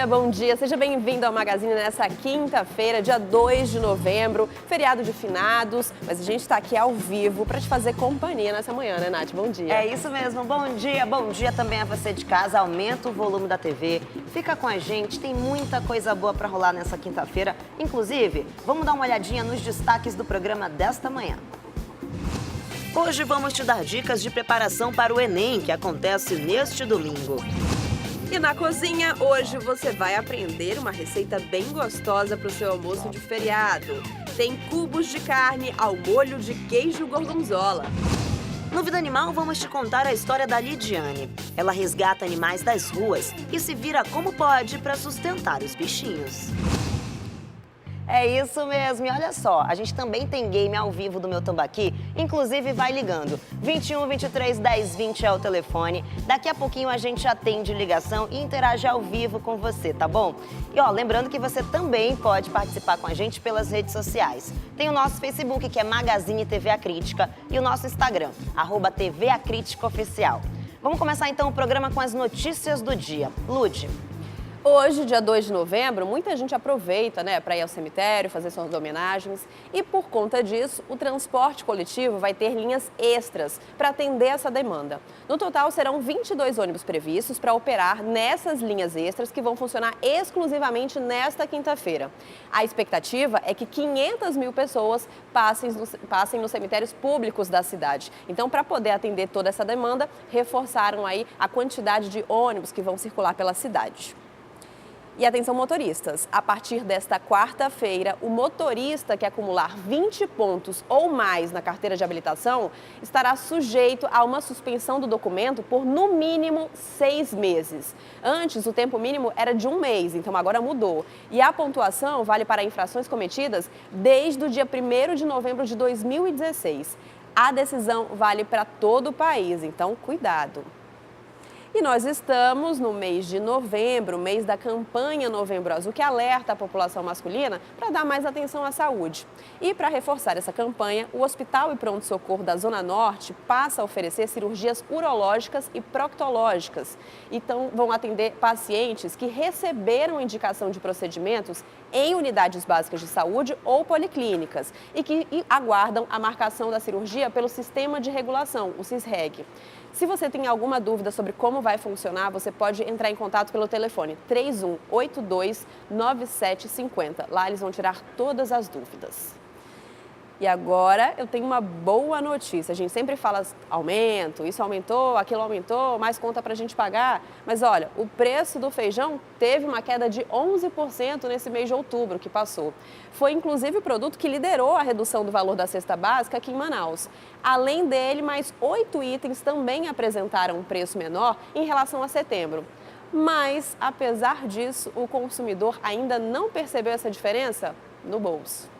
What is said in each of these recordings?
Bom dia, seja bem-vindo ao Magazine nessa quinta-feira, dia 2 de novembro, feriado de finados, mas a gente está aqui ao vivo para te fazer companhia nessa manhã, né, Nath? Bom dia. É isso mesmo, bom dia também a você de casa, aumenta o volume da TV, fica com a gente, tem muita coisa boa para rolar nessa quinta-feira, inclusive, vamos dar uma olhadinha nos destaques do programa desta manhã. Hoje vamos te dar dicas de preparação para o Enem, que acontece neste domingo. E na cozinha, hoje você vai aprender uma receita bem gostosa para o seu almoço de feriado. Tem cubos de carne ao molho de queijo gorgonzola. No Vida Animal, vamos te contar a história da Lidiane. Ela resgata animais das ruas e se vira como pode para sustentar os bichinhos. É isso mesmo, e olha só, a gente também tem game ao vivo do Meu Tambaqui, inclusive vai ligando. 21 23 10 20 é o telefone, daqui a pouquinho a gente atende ligação e interage ao vivo com você, tá bom? E ó, lembrando que você também pode participar com a gente pelas redes sociais. Tem o nosso Facebook, que é Magazine TV A Crítica, e o nosso Instagram, @TV A Crítica Oficial. Vamos começar então o programa com as notícias do dia. Lude. Hoje, dia 2 de novembro, muita gente aproveita, né, para ir ao cemitério, fazer suas homenagens. E por conta disso, o transporte coletivo vai ter linhas extras para atender essa demanda. No total, serão 22 ônibus previstos para operar nessas linhas extras que vão funcionar exclusivamente nesta quinta-feira. A expectativa é que 500 mil pessoas passem nos cemitérios públicos da cidade. Então, para poder atender toda essa demanda, reforçaram aí a quantidade de ônibus que vão circular pela cidade. E atenção motoristas, a partir desta quarta-feira, o motorista que acumular 20 pontos ou mais na carteira de habilitação estará sujeito a uma suspensão do documento por no mínimo 6 meses. Antes, o tempo mínimo era de 1 mês, então agora mudou. E a pontuação vale para infrações cometidas desde o dia 1º de novembro de 2016. A decisão vale para todo o país, então cuidado. E nós estamos no mês de novembro, mês da campanha Novembro Azul, que alerta a população masculina para dar mais atenção à saúde. E para reforçar essa campanha, o Hospital e Pronto-Socorro da Zona Norte passa a oferecer cirurgias urológicas e proctológicas. Então, vão atender pacientes que receberam indicação de procedimentos em unidades básicas de saúde ou policlínicas e que aguardam a marcação da cirurgia pelo Sistema de Regulação, o SISREG. Se você tem alguma dúvida sobre como vai funcionar, você pode entrar em contato pelo telefone 3182-9750. Lá eles vão tirar todas as dúvidas. E agora eu tenho uma boa notícia. A gente sempre fala aumento, isso aumentou, aquilo aumentou, mais conta para a gente pagar. Mas olha, o preço do feijão teve uma queda de 11% nesse mês de outubro que passou. Foi inclusive o produto que liderou a redução do valor da cesta básica aqui em Manaus. Além dele, mais 8 itens também apresentaram um preço menor em relação a setembro. Mas, apesar disso, o consumidor ainda não percebeu essa diferença no bolso.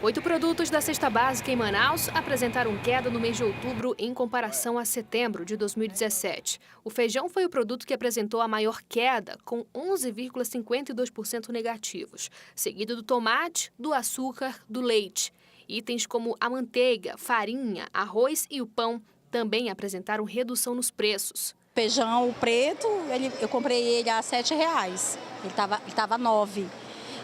8 produtos da cesta básica em Manaus apresentaram queda no mês de outubro em comparação a setembro de 2017. O feijão foi o produto que apresentou a maior queda, com 11,52% negativos, seguido do tomate, do açúcar, do leite. Itens como a manteiga, farinha, arroz e o pão também apresentaram redução nos preços. Feijão preto, eu comprei ele a R$7. Ele estava 9.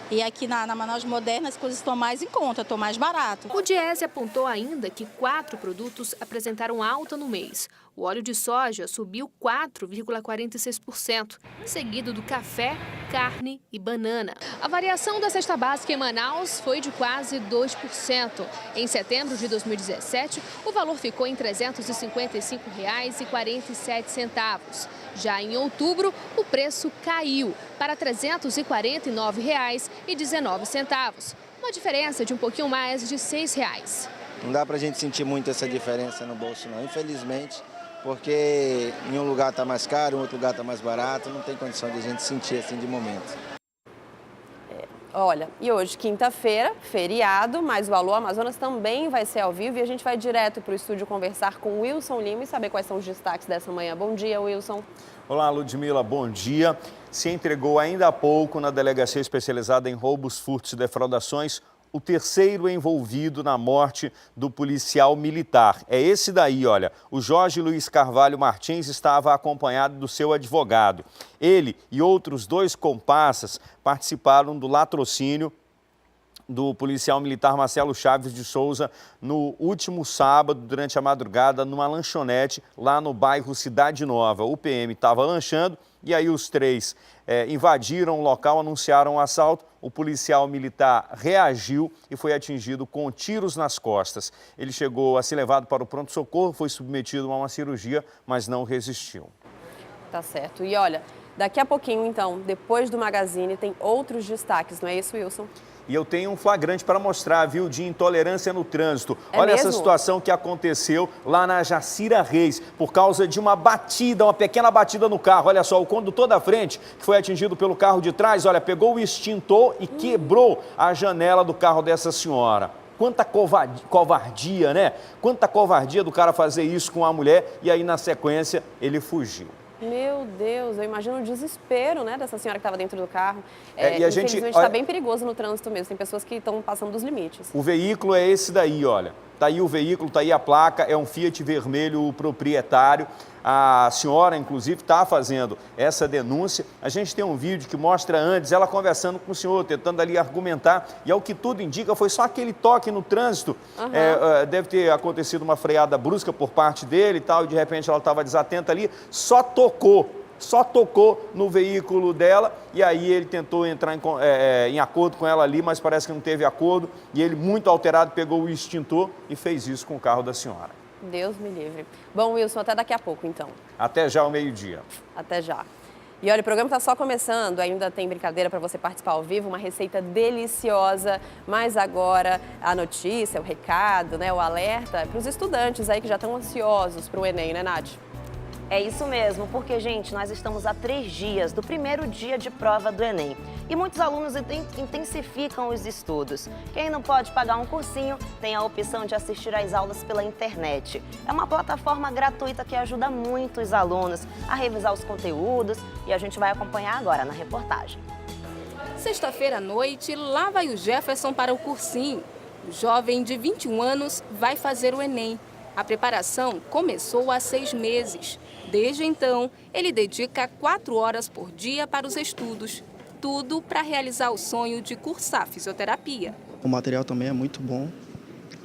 E aqui na Manaus Moderna as coisas estão mais em conta, estão mais barato. O Diese apontou ainda que 4 produtos apresentaram alta no mês. O óleo de soja subiu 4,46%, seguido do café, carne e banana. A variação da cesta básica em Manaus foi de quase 2%. Em setembro de 2017, o valor ficou em R$ 355,47. Já em outubro, o preço caiu para R$ 349,19, uma diferença de um pouquinho mais de R$ 6. Não dá para a gente sentir muito essa diferença no bolso, não, infelizmente, porque em um lugar está mais caro, em outro lugar está mais barato, não tem condição de a gente sentir assim de momento. Olha, e hoje, quinta-feira, feriado, mas o Alô Amazonas também vai ser ao vivo e a gente vai direto para o estúdio conversar com o Wilson Lima e saber quais são os destaques dessa manhã. Bom dia, Wilson. Olá, Ludmila, bom dia. Se entregou ainda há pouco na Delegacia Especializada em Roubos, Furtos e Defraudações o terceiro envolvido na morte do policial militar. É esse daí, olha. O Jorge Luiz Carvalho Martins estava acompanhado do seu advogado. Ele e outros 2 comparsas participaram do latrocínio do policial militar Marcelo Chaves de Souza no último sábado, durante a madrugada, numa lanchonete lá no bairro Cidade Nova. O PM estava lanchando e aí os 3 invadiram o local, anunciaram o assalto. O policial militar reagiu e foi atingido com tiros nas costas. Ele chegou a ser levado para o pronto-socorro, foi submetido a uma cirurgia, mas não resistiu. Tá certo. E olha, daqui a pouquinho, então, depois do Magazine, tem outros destaques, não é isso, Wilson? E eu tenho um flagrante para mostrar, viu, de intolerância no trânsito. É Olha mesmo? essa situação que aconteceu lá na Jacira Reis, por causa de uma batida, uma pequena batida no carro. Olha só, o condutor da frente, que foi atingido pelo carro de trás, olha, pegou o extintor e quebrou a janela do carro dessa senhora. Quanta covardia, né? Quanta covardia do cara fazer isso com a mulher e aí, na sequência, ele fugiu. Meu Deus, eu imagino o desespero, né, dessa senhora que estava dentro do carro. E a gente infelizmente está bem perigoso no trânsito mesmo, tem pessoas que estão passando dos limites. O veículo é esse daí, olha. Tá aí o veículo, tá aí a placa, é um Fiat vermelho proprietário. A senhora, inclusive, está fazendo essa denúncia. A gente tem um vídeo que mostra antes ela conversando com o senhor, tentando ali argumentar. E ao que tudo indica, foi só aquele toque no trânsito. Deve ter acontecido uma freada brusca por parte dele e tal, e de repente ela estava desatenta ali, só tocou no veículo dela e aí ele tentou entrar em acordo com ela ali, mas parece que não teve acordo e ele, muito alterado, pegou o extintor e fez isso com o carro da senhora. Deus me livre. Bom, Wilson, até daqui a pouco, então. Até já ao meio-dia. Até já. E olha, o programa está só começando, ainda tem brincadeira para você participar ao vivo, uma receita deliciosa, mas agora a notícia, o recado, né, o alerta para os estudantes aí que já estão ansiosos para o Enem, né, Nath? É isso mesmo, porque, gente, nós estamos a 3 dias do primeiro dia de prova do Enem. E muitos alunos intensificam os estudos. Quem não pode pagar um cursinho, tem a opção de assistir às aulas pela internet. É uma plataforma gratuita que ajuda muito os alunos a revisar os conteúdos e a gente vai acompanhar agora na reportagem. Sexta-feira à noite, lá vai o Jefferson para o cursinho. O jovem de 21 anos vai fazer o Enem. A preparação começou há 6 meses. Desde então, ele dedica 4 horas por dia para os estudos. Tudo para realizar o sonho de cursar fisioterapia. O material também é muito bom,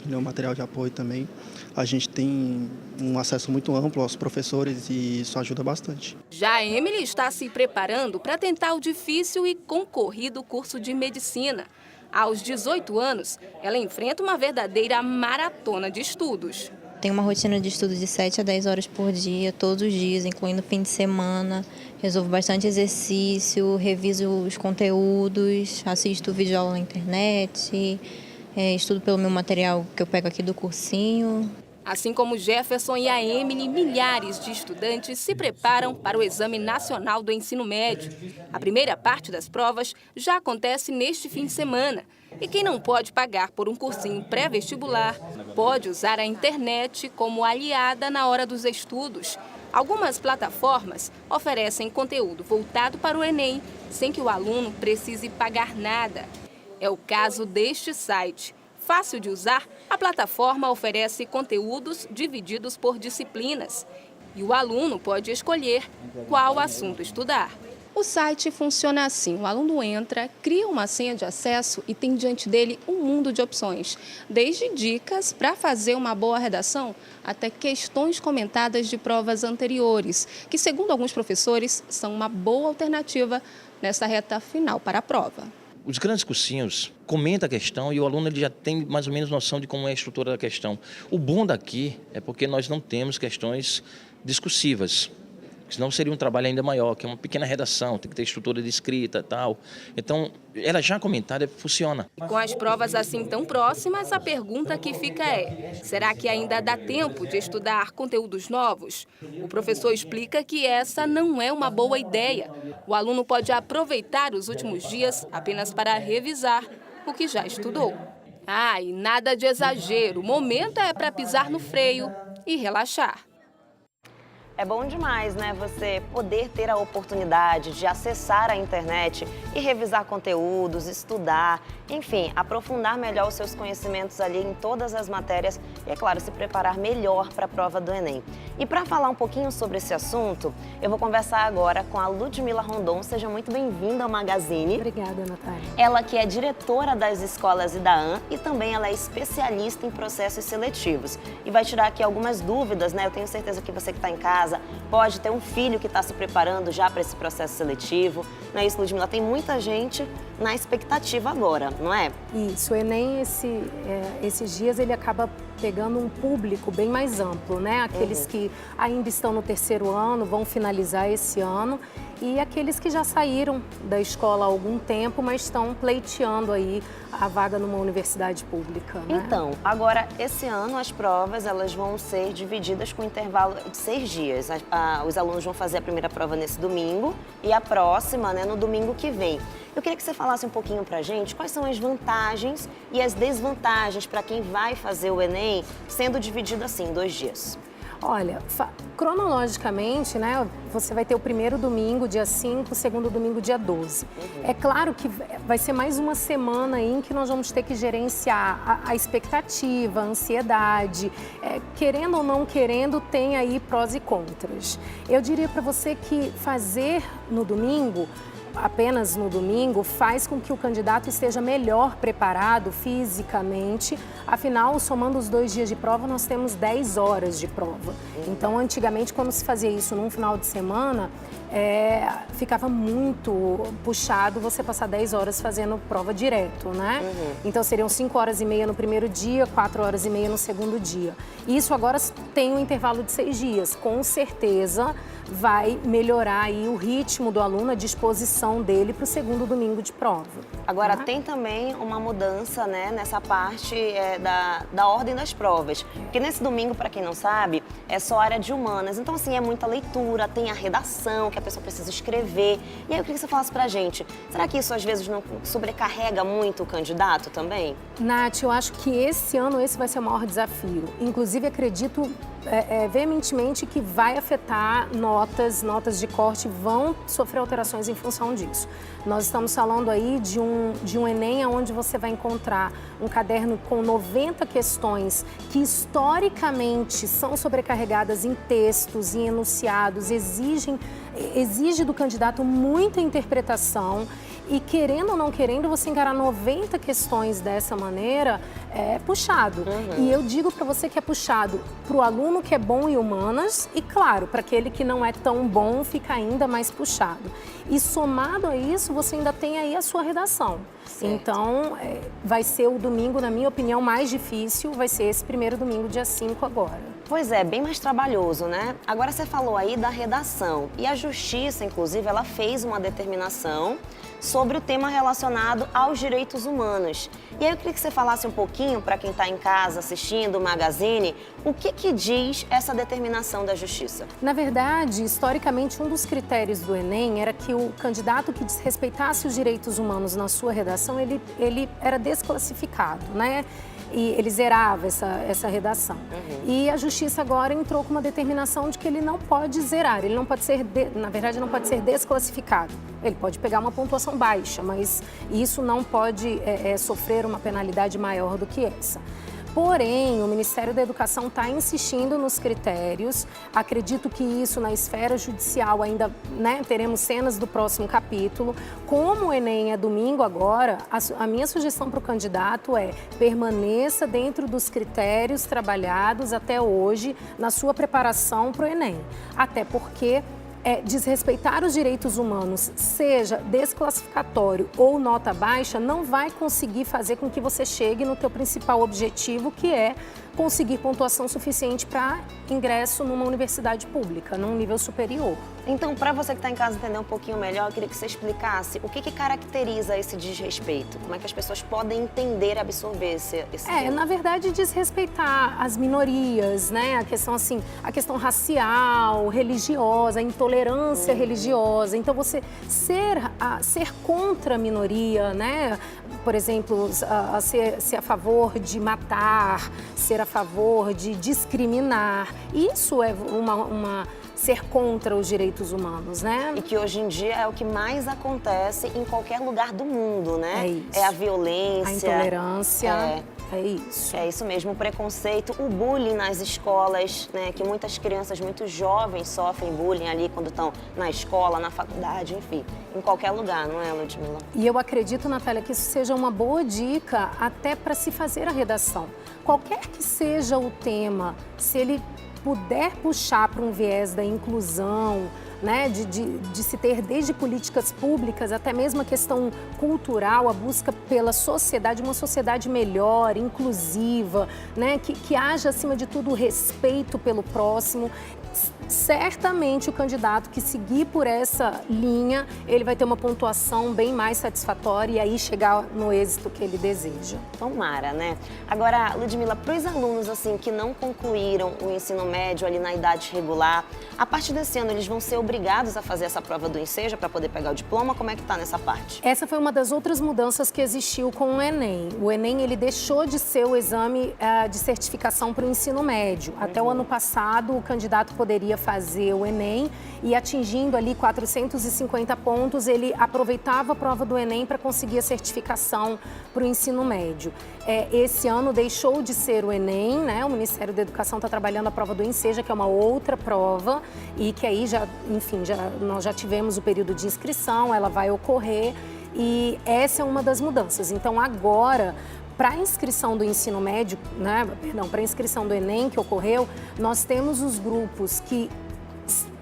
o material de apoio também. A gente tem um acesso muito amplo aos professores e isso ajuda bastante. Já a Emily está se preparando para tentar o difícil e concorrido curso de medicina. Aos 18 anos, ela enfrenta uma verdadeira maratona de estudos. Tenho uma rotina de estudo de 7 a 10 horas por dia, todos os dias, incluindo fim de semana. Resolvo bastante exercício, reviso os conteúdos, assisto vídeo aula na internet, estudo pelo meu material que eu pego aqui do cursinho. Assim como Jefferson e a Emily, milhares de estudantes se preparam para o Exame Nacional do Ensino Médio. A primeira parte das provas já acontece neste fim de semana. E quem não pode pagar por um cursinho pré-vestibular pode usar a internet como aliada na hora dos estudos. Algumas plataformas oferecem conteúdo voltado para o Enem, sem que o aluno precise pagar nada. É o caso deste site. Fácil de usar, a plataforma oferece conteúdos divididos por disciplinas. E o aluno pode escolher qual assunto estudar. O site funciona assim, o aluno entra, cria uma senha de acesso e tem diante dele um mundo de opções, desde dicas para fazer uma boa redação até questões comentadas de provas anteriores, que segundo alguns professores são uma boa alternativa nessa reta final para a prova. Os grandes cursinhos comentam a questão e o aluno ele já tem mais ou menos noção de como é a estrutura da questão. O bom daqui é porque nós não temos questões discursivas. senão seria um trabalho ainda maior, que é uma pequena redação, tem que ter estrutura de escrita e tal. Então, ela já comentada funciona. Com as provas assim tão próximas, a pergunta que fica é: será que ainda dá tempo de estudar conteúdos novos? O professor explica que essa não é uma boa ideia. O aluno pode aproveitar os últimos dias apenas para revisar o que já estudou. E nada de exagero. O momento é para pisar no freio e relaxar. É bom demais, né? Você poder ter a oportunidade de acessar a internet e revisar conteúdos, estudar, enfim, aprofundar melhor os seus conhecimentos ali em todas as matérias e, é claro, se preparar melhor para a prova do Enem. E para falar um pouquinho sobre esse assunto, eu vou conversar agora com a Ludmila Rondon. Seja muito bem-vinda ao Magazine. Obrigada, Natália. Ela que é diretora das escolas IDAAN e também ela é especialista em processos seletivos. E vai tirar aqui algumas dúvidas, né? Eu tenho certeza que você que está em casa pode ter um filho que está se preparando já para esse processo seletivo. Não é isso, Ludmila? Tem muita gente na expectativa agora, não é? Isso, o Enem, esses dias, ele acaba pegando um público bem mais amplo, né? Aqueles que ainda estão no terceiro ano, vão finalizar esse ano, e aqueles que já saíram da escola há algum tempo, mas estão pleiteando aí a vaga numa universidade pública, né? Então, agora, esse ano as provas elas vão ser divididas com intervalo de 6 dias. Os alunos vão fazer a primeira prova nesse domingo e a próxima, né, no domingo que vem. Eu queria que você falasse um pouquinho pra gente quais são as vantagens e as desvantagens para quem vai fazer o Enem sendo dividido assim em 2 dias. Olha, cronologicamente, né, você vai ter o primeiro domingo, dia 5, o segundo domingo, dia 12. É claro que vai ser mais uma semana aí em que nós vamos ter que gerenciar a expectativa, a ansiedade. Querendo ou não querendo, tem aí prós e contras. Eu diria para você que fazer no domingo, apenas no domingo, faz com que o candidato esteja melhor preparado fisicamente. Afinal, somando os 2 dias de prova, nós temos 10 horas de prova. Então, antigamente, quando se fazia isso num final de semana, ficava muito puxado você passar 10 horas fazendo prova direto, né? Então, seriam 5 horas e meia no primeiro dia, 4 horas e meia no segundo dia. Isso agora tem um intervalo de 6 dias. Com certeza, vai melhorar aí o ritmo do aluno, a disposição dele para o segundo domingo de prova. Agora, tem também uma mudança, né, nessa parte da ordem das provas. Porque nesse domingo, para quem não sabe, é só área de humanas. Então, assim, é muita leitura, tem a redação, que a pessoa precisa escrever. E aí, eu queria que você falasse pra gente, será que isso às vezes não sobrecarrega muito o candidato também? Nath, eu acho que esse ano esse vai ser o maior desafio. Inclusive, acredito veementemente que vai afetar notas de corte, vão sofrer alterações em função disso. Nós estamos falando aí de um Enem onde você vai encontrar um caderno com 90 questões que historicamente são sobrecarregadas em textos, em enunciados, exige do candidato muita interpretação. E querendo ou não querendo, você encarar 90 questões dessa maneira é puxado. E eu digo para você que é puxado para o aluno que é bom em humanas e, claro, para aquele que não é tão bom, fica ainda mais puxado. E somado a isso, você ainda tem aí a sua redação. Certo. Então, vai ser o domingo, na minha opinião, mais difícil, vai ser esse primeiro domingo, dia 5 agora. Pois é, bem mais trabalhoso, né? Agora você falou aí da redação e a Justiça, inclusive, ela fez uma determinação sobre o tema relacionado aos direitos humanos. E aí eu queria que você falasse um pouquinho para quem está em casa assistindo o Magazine, o que diz essa determinação da Justiça? Na verdade, historicamente, um dos critérios do Enem era que o candidato que desrespeitasse os direitos humanos na sua redação, ele era desclassificado, né? E ele zerava essa redação. E a Justiça agora entrou com uma determinação de que ele não pode zerar, ele não pode ser, na verdade, não pode ser desclassificado. Ele pode pegar uma pontuação baixa, mas isso não pode sofrer uma penalidade maior do que essa. Porém, o Ministério da Educação está insistindo nos critérios. Acredito que isso na esfera judicial ainda, né, teremos cenas do próximo capítulo. Como o Enem é domingo agora, a minha sugestão para o candidato é permaneça dentro dos critérios trabalhados até hoje na sua preparação para o Enem. Até porque desrespeitar os direitos humanos, seja desclassificatório ou nota baixa, não vai conseguir fazer com que você chegue no teu principal objetivo, que é conseguir pontuação suficiente para ingresso numa universidade pública, num nível superior. Então, para você que está em casa entender um pouquinho melhor, eu queria que você explicasse o que caracteriza esse desrespeito. Como é que as pessoas podem entender e absorver esse na verdade, desrespeitar as minorias, né? A questão assim, a questão racial, religiosa, a intolerância religiosa. Então, você ser contra a minoria, né? Por exemplo, ser a favor de matar, ser a favor de discriminar. Isso é ser contra os direitos humanos, né? E que hoje em dia é o que mais acontece em qualquer lugar do mundo, né? É isso. É a violência. A intolerância. É isso. É isso mesmo, o preconceito, o bullying nas escolas, né? Que muitas crianças muito jovens sofrem bullying ali quando estão na escola, na faculdade, enfim, em qualquer lugar, não é, Ludmila? E eu acredito, Natália, que isso seja uma boa dica até para se fazer a redação. Qualquer que seja o tema, se ele puder puxar para um viés da inclusão, né, de se ter desde políticas públicas até mesmo a questão cultural, a busca pela sociedade, uma sociedade melhor, inclusiva, né, que haja, acima de tudo, respeito pelo próximo. Certamente o candidato que seguir por essa linha, ele vai ter uma pontuação bem mais satisfatória e aí chegar no êxito que ele deseja. Tomara, né? Agora, Ludmila, para os alunos assim que não concluíram o ensino médio ali na idade regular, a partir desse ano eles vão ser obrigados a fazer essa prova do Enseja para poder pegar o diploma? Como é que tá nessa parte? Essa foi uma das outras mudanças que existiu com o Enem. O Enem, ele deixou de ser o exame de certificação para o ensino médio. Até o ano passado, o candidato poderia fazer o Enem e atingindo ali 450 pontos, ele aproveitava a prova do Enem para conseguir a certificação para o ensino médio. Esse ano deixou de ser o Enem, né? O Ministério da Educação está trabalhando a prova do Enseja, que é uma outra prova e que aí nós já tivemos o período de inscrição, ela vai ocorrer e essa é uma das mudanças. Então agora, para a inscrição do ensino médio, para a inscrição do Enem que ocorreu, nós temos os grupos que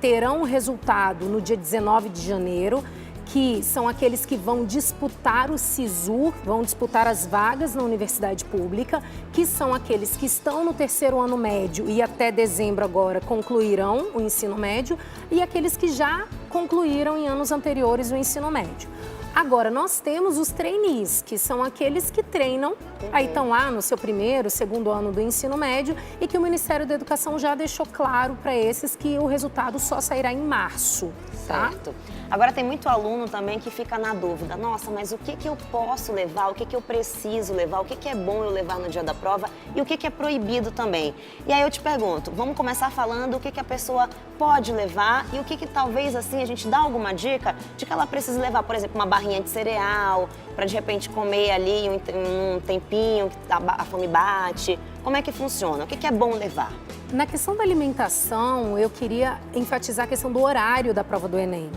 terão o resultado no dia 19 de janeiro, que são aqueles que vão disputar o SISU, vão disputar as vagas na universidade pública, que são aqueles que estão no terceiro ano médio e até dezembro agora concluirão o ensino médio, e aqueles que já concluíram em anos anteriores o ensino médio. Agora, nós temos os trainees, que são aqueles que treinam, aí estão lá no seu primeiro, segundo ano do ensino médio e que o Ministério da Educação já deixou claro para esses que o resultado só sairá em março, tá? Certo. Agora, tem muito aluno também que fica na dúvida, nossa, mas o que eu posso levar, o que eu preciso levar, o que é bom eu levar no dia da prova e o que é proibido também. E aí eu te pergunto, vamos começar falando o que a pessoa pode levar e o que talvez assim a gente dá alguma dica de que ela precisa levar, por exemplo, uma barrinha de cereal, para de repente comer ali um tempinho, que a fome bate. Como é que funciona? O que é bom levar? Na questão da alimentação, eu queria enfatizar a questão do horário da prova do Enem.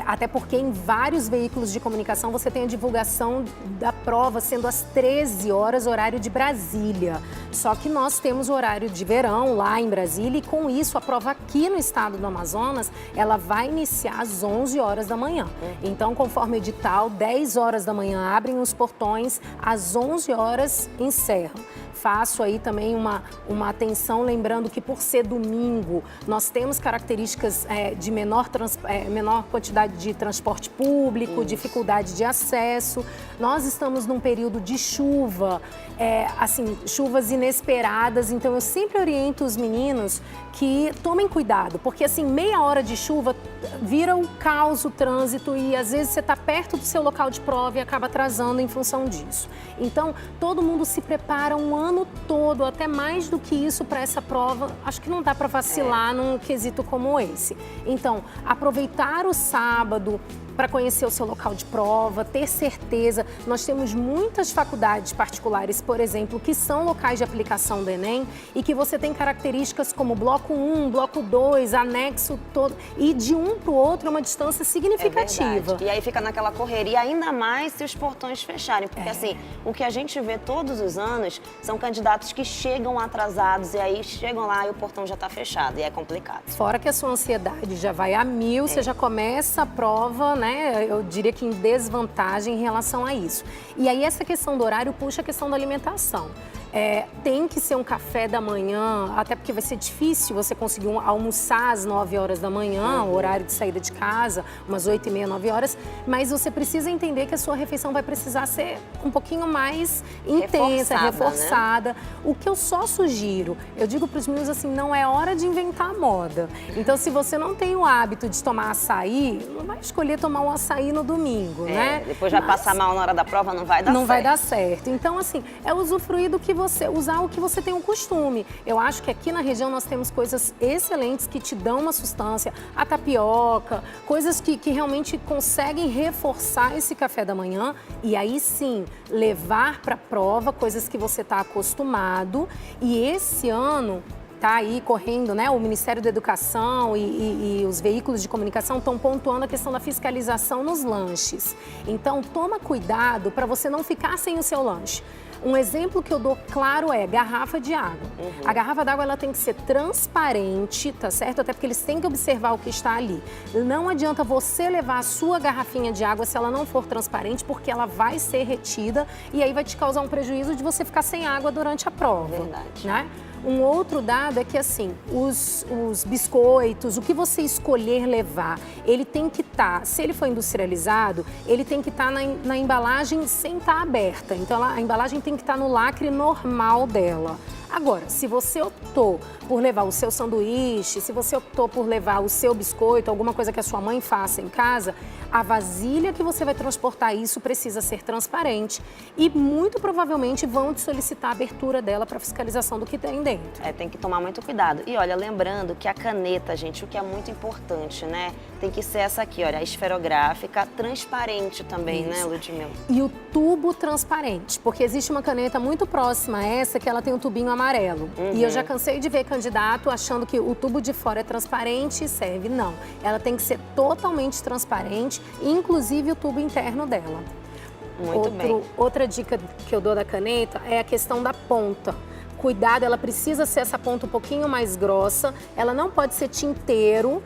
Até porque em vários veículos de comunicação você tem a divulgação da prova sendo às 13 horas, horário de Brasília. Só que nós temos o horário de verão lá em Brasília e com isso a prova aqui no estado do Amazonas, ela vai iniciar às 11 horas da manhã. Então, conforme o edital, 10 horas da manhã abrem os portões, às 11 horas encerram. Faço aí também uma atenção, lembrando que por ser domingo, nós temos características de menor quantidade de transporte público, dificuldade de acesso. Nós estamos num período de chuva, chuvas inesperadas, então eu sempre oriento os meninos que tomem cuidado, porque assim, meia hora de chuva vira um caos o trânsito e às vezes você está perto do seu local de prova e acaba atrasando em função disso. Então, todo mundo se prepara um ano todo, até mais do que isso para essa prova. Acho que não dá para vacilar num quesito como esse. Então, aproveitar o sábado para conhecer o seu local de prova, ter certeza. Nós temos muitas faculdades particulares, por exemplo, que são locais de aplicação do Enem e que você tem características como bloco 1, bloco 2, anexo todo, e de um para o outro é uma distância significativa. E aí fica naquela correria, ainda mais se os portões fecharem, porque assim, o que a gente vê todos os anos são candidatos que chegam atrasados e aí chegam lá e o portão já está fechado e é complicado. Fora que a sua ansiedade já vai a mil, você já começa a prova, né? Eu diria que em desvantagem em relação a isso. E aí essa questão do horário puxa a questão da alimentação. Tem que ser um café da manhã, até porque vai ser difícil você conseguir almoçar às 9 horas da manhã, o horário de saída de casa, umas 8h30, 9 horas, mas você precisa entender que a sua refeição vai precisar ser um pouquinho mais intensa, reforçada. Né? O que eu só sugiro, eu digo para os meninos assim, não é hora de inventar moda. Então, se você não tem o hábito de tomar açaí, não vai escolher tomar um açaí no domingo, né? Depois vai passar mal na hora da prova, não vai dar certo. Não vai dar certo. Então, assim, é usufruir do que usar o que você tem o costume. Eu acho que aqui na região nós temos coisas excelentes que te dão uma sustância, a tapioca, coisas que realmente conseguem reforçar esse café da manhã e aí sim levar para a prova coisas que você está acostumado. E esse ano tá aí correndo, né? O Ministério da Educação e os veículos de comunicação estão pontuando a questão da fiscalização nos lanches. Então, toma cuidado para você não ficar sem o seu lanche. Um exemplo que eu dou claro é garrafa de água. A garrafa d'água ela tem que ser transparente, tá certo? Até porque eles têm que observar o que está ali. Não adianta você levar a sua garrafinha de água se ela não for transparente, porque ela vai ser retida e aí vai te causar um prejuízo de você ficar sem água durante a prova. Verdade. Né? Um outro dado é que, assim, os biscoitos, o que você escolher levar, ele tem que estar, se ele for industrializado, ele tem que estar na embalagem sem estar aberta. Então, a embalagem tem que estar no lacre normal dela. Agora, se você optou por levar o seu sanduíche, se você optou por levar o seu biscoito, alguma coisa que a sua mãe faça em casa, a vasilha que você vai transportar isso precisa ser transparente e muito provavelmente vão te solicitar a abertura dela para fiscalização do que tem dentro. Tem que tomar muito cuidado. E olha, lembrando que a caneta, gente, o que é muito importante, né? Tem que ser essa aqui, olha, a esferográfica, transparente também, né, Ludmila? E o tubo transparente, porque existe uma caneta muito próxima a essa que ela tem um tubinho amarelo. E eu já cansei de ver candidato achando que o tubo de fora é transparente e serve. Não, ela tem que ser totalmente transparente, inclusive o tubo interno dela. Muito bem. Outra dica que eu dou da caneta é a questão da ponta. Cuidado, ela precisa ser essa ponta um pouquinho mais grossa, ela não pode ser tinteiro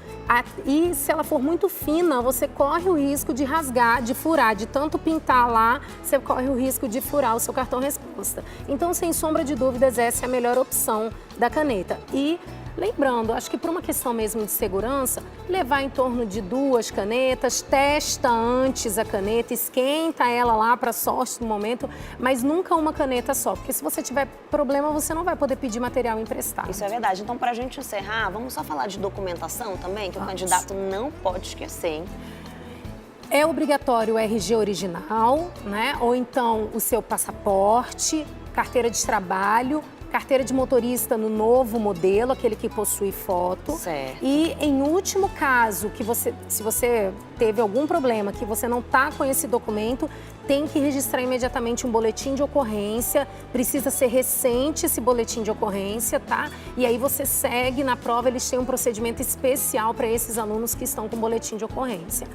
e se ela for muito fina, você corre o risco de rasgar, de furar, de tanto pintar lá, você corre o risco de furar o seu cartão resposta. Então, sem sombra de dúvidas, essa é a melhor opção da caneta. E lembrando, acho que por uma questão mesmo de segurança, levar em torno de 2 canetas, testa antes a caneta, esquenta ela lá para sorte no momento, mas nunca uma caneta só, porque se você tiver problema, você não vai poder pedir material emprestado. Isso é verdade. Então, para a gente encerrar, vamos só falar de documentação também, que o candidato não pode esquecer, hein? É obrigatório o RG original, né? Ou então o seu passaporte, carteira de trabalho, carteira de motorista no novo modelo, aquele que possui foto. Certo. E em último caso, se você teve algum problema, que você não está com esse documento, tem que registrar imediatamente um boletim de ocorrência, precisa ser recente esse boletim de ocorrência, tá? E aí você segue na prova, eles têm um procedimento especial para esses alunos que estão com boletim de ocorrência.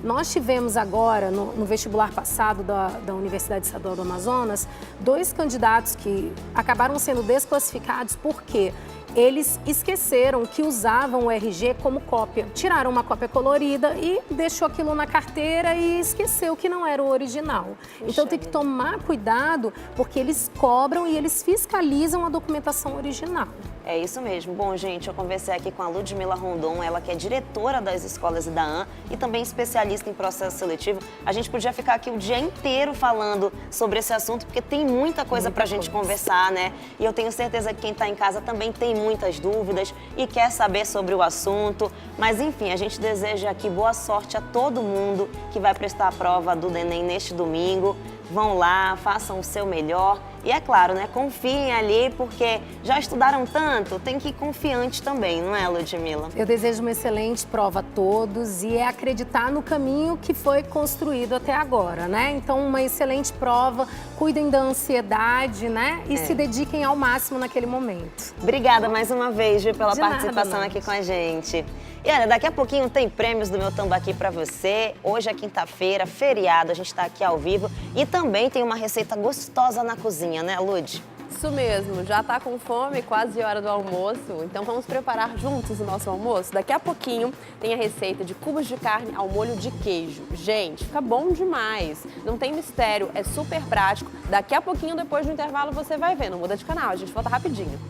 Nós tivemos agora, no vestibular passado da Universidade Estadual do Amazonas, 2 candidatos que acabaram sendo desclassificados porque eles esqueceram que usavam o RG como cópia. Tiraram uma cópia colorida e deixou aquilo na carteira e esqueceu que não era o original. Então tem que tomar cuidado porque eles cobram e eles fiscalizam a documentação original. É isso mesmo. Bom, gente, eu conversei aqui com a Ludmila Rondon, ela que é diretora das escolas IDAAN e também especialista em processo seletivo. A gente podia ficar aqui o dia inteiro falando sobre esse assunto, porque tem muita coisa pra gente conversar, né? E eu tenho certeza que quem tá em casa também tem muitas dúvidas e quer saber sobre o assunto. Mas, enfim, a gente deseja aqui boa sorte a todo mundo que vai prestar a prova do Enem neste domingo. Vão lá, façam o seu melhor. E é claro, né? Confiem ali, porque já estudaram tanto, tem que ir confiante também, não é, Ludmila? Eu desejo uma excelente prova a todos e é acreditar no caminho que foi construído até agora, né? Então, uma excelente prova, cuidem da ansiedade, né? E se dediquem ao máximo naquele momento. Obrigada mais uma vez, viu, pela participação nada, aqui com a gente. E olha, daqui a pouquinho tem prêmios do Meu Tambaqui pra você. Hoje é quinta-feira, feriado, a gente tá aqui ao vivo. E também tem uma receita gostosa na cozinha, né, Lud? Isso mesmo, já tá com fome, quase hora do almoço, então vamos preparar juntos o nosso almoço. Daqui a pouquinho tem a receita de cubos de carne ao molho de queijo. Gente, fica bom demais, não tem mistério, é super prático. Daqui a pouquinho, depois do intervalo, você vai ver, não muda de canal, a gente volta rapidinho.